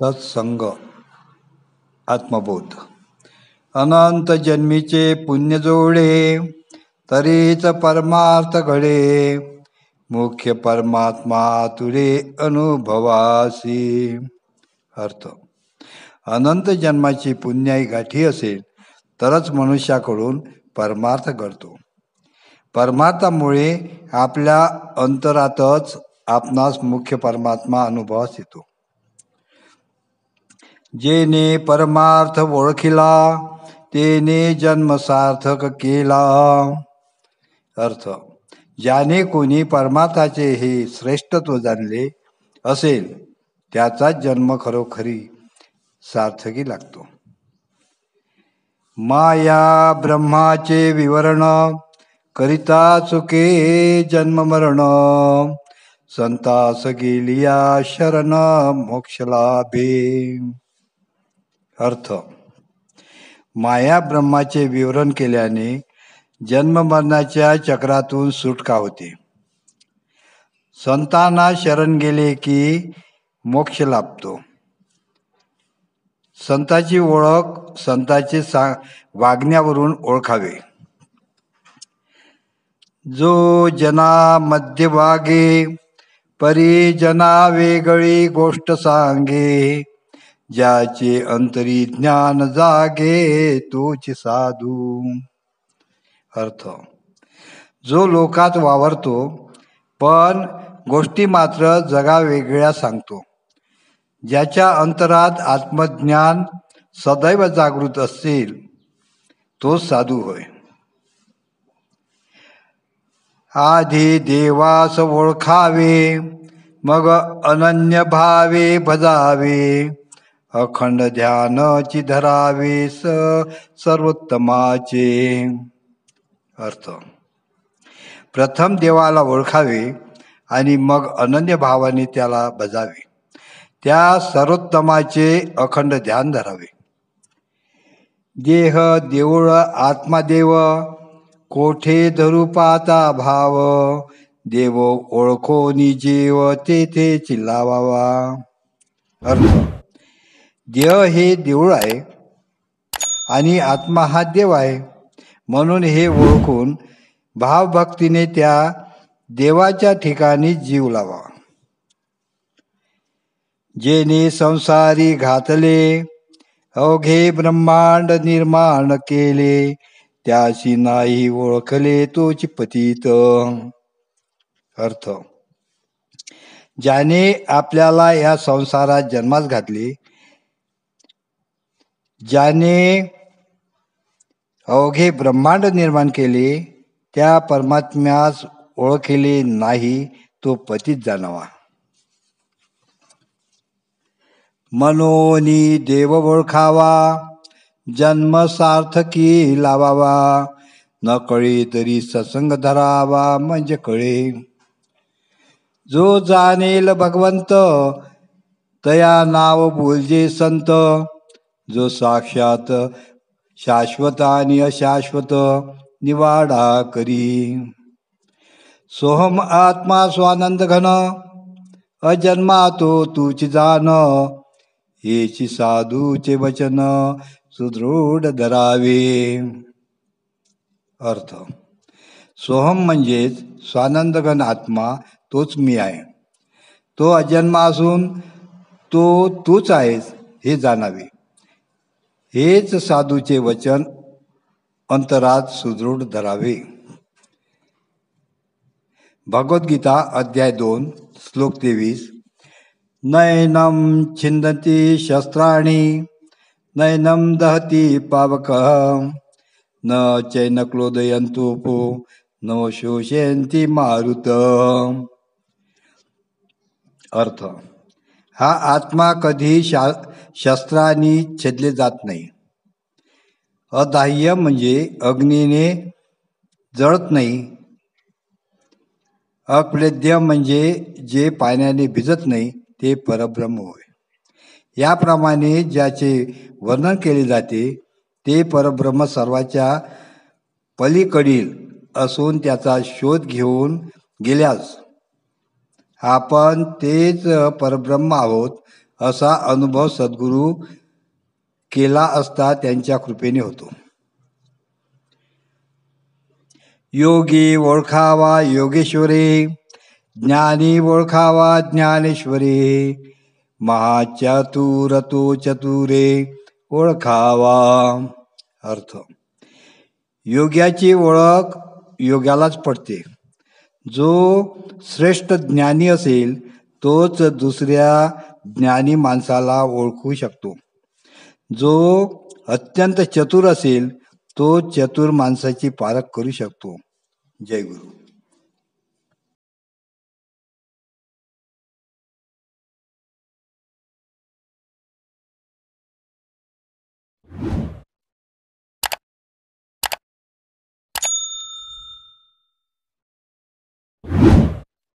सत्संग आत्मबोध. अनंत जन्मीचे पुण्य जोडे, तरीच परमार्थ घडे. मुख्य परमात्मा तुरे अनुभवासी. अर्थ: अनंत जन्माची पुण्याई गाठी असेल तरच मनुष्याकडून परमार्थ घडतो. परमार्थामुळे आपल्या अंतरातच आपणास मुख्य परमात्मा अनुभवास येतो. जेने परमार्थ ओळखिला, तेने जन्म सार्थक केला. अर्थ: ज्याने कोणी परमार्थाचे हे श्रेष्ठत्व जाणले असेल त्याचा जन्म खरोखरी सार्थकी लागतो. माया ब्रह्माचे विवरण, करिता चुके जन्म मरण. संतास गेलिया शरण, मोक्ष लाभे. अर्थ: माया ब्रह्माचे विवरण केल्याने जन्म मरणाच्या चक्रातून सुटका होते. संतांना शरण गेले की मोक्ष लाभतो. संताची ओळख संताचे वागण्यावरून ओळखावे. जो जना मध्यभागे, परी जना वेगळी गोष्ट सांगे. ज्याचे अंतरी ज्ञान जागे, तोच साधू. अर्थ: जो लोकात वावरतो पण गोष्टी मात्र जगा वेगळ्या सांगतो. ज्याच्या अंतरात आत्मज्ञान सदैव जागृत असेल तो साधू होय. आधी देवास ओळखावे, मग अनन्य भावे भजावे. अखंड ध्यानची धरावे, सर्वोत्तमाचे. अर्थ: प्रथम देवाला ओळखावे आणि मग अनन्य भावाने त्याला भजावे. त्या सर्वोत्तमाचे अखंड ध्यान धरावे. देह देऊळ आत्मा देव, कोठे धरू पाता भाव. देव ओळखोनी जीव, तेथे चिल्लावावा. अर्थ: देह हे देऊळ आहे आणि आत्मा हा देव आहे. म्हणून हे ओळखून भावभक्तीने त्या देवाच्या ठिकाणी जीव लावा. जेने संसारी घातले, अवघे ब्रह्मांड निर्माण केले. त्याशी नाही ओळखले, तोच पतित. अर्थ: ज्याने आपल्याला या संसारात जन्मास घातले, ज्याने अवघे ब्रह्मांड निर्माण केले, त्या परमात्म्यास ओळखले नाही, तो पतित जाणावा. मनोनी देव ओळखावा, जन्म सार्थकी लावावा. न कळे तरी सत्संग धरावा, म्हणजे कळे. जो जाणेल भगवंत, तया नाव बोलजे संत. जो साक्षात शाश्वत आणि अशाश्वत निवाडा करी. सोहम आत्मा स्वानंद घन, अजन्मा तो तूच जाण. हेची साधूचे वचन, सुदृढ धरावे. अर्थ: सोहम म्हणजेच स्वानंदघन आत्मा, तोच मी आहे. तो अजन्मा असून तो तूच आहेस हे जाणावे. हेच साधूचे वचन अंतरात सुदृढ धरावे. भगवद्गीता अध्याय 2 श्लोक 23. नैनम छिंदती शस्त्राणि, नैनम दहती पावकः. न चैन क्लोदयन्तुपो, न शोषयन्ति मारुत. अर्थ: हा आत्मा कधी शस्त्रांनी छेदले जात नाही. अदाह्य म्हणजे अग्नीने जळत नाही. अक्लेद्य म्हणजे जे पाण्याने भिजत नाही, ते परब्रह्म होय. याप्रमाणे ज्याचे वर्णन केले जाते ते परब्रह्म सर्वाच्या पलीकडील असून त्याचा शोध घेऊन गेल्यास आपण तेच परब्रह्म आहोत असा अनुभव सद्गुरू केला असता त्यांच्या कृपेने होतो. योगी ओळखावा योगेश्वरे, ज्ञानी ओळखावा ज्ञानेश्वरे, महाचतुर तो चतुरे ओळखावा. अर्थ, योग्याची ओळख योग्यालाच पडते. जो श्रेष्ठ ज्ञानी असेल तोच दुसऱ्या ज्ञानी माणसाला ओळखू शकतो. जो अत्यंत चतुर असेल तो चतुर माणसाची पारख करू शकतो. जय गुरु.